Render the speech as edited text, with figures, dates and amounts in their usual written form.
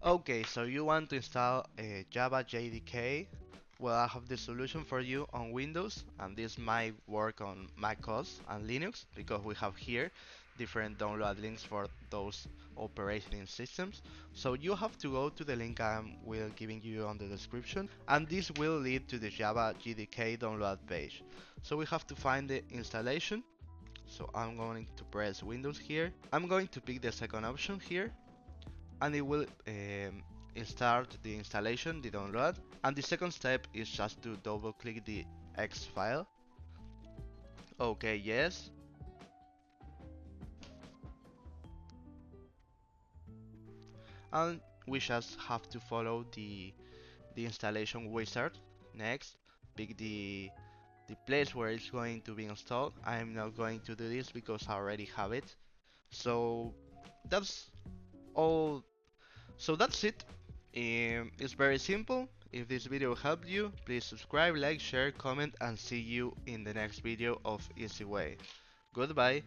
Okay, so you want to install a Java JDK? Well, I have the solution for you on Windows, and this might work on macOS and Linux because we have here different download links for those operating systems. So you have to go to the link I will giving you on the description, and this will lead to the Java JDK download page. So we have to find the installation. So I'm going to press Windows here. I'm going to pick the second option here, and it will start the installation, the download. And the second step is just to double click the X file. Okay, yes. And we just have to follow the installation wizard. Next, pick the place where it's going to be installed. I'm not going to do this because I already have it. So that's all. So that's it. It's very simple. If this video helped you, please subscribe, like, share, comment, and see you in the next video of Easy Way. Goodbye.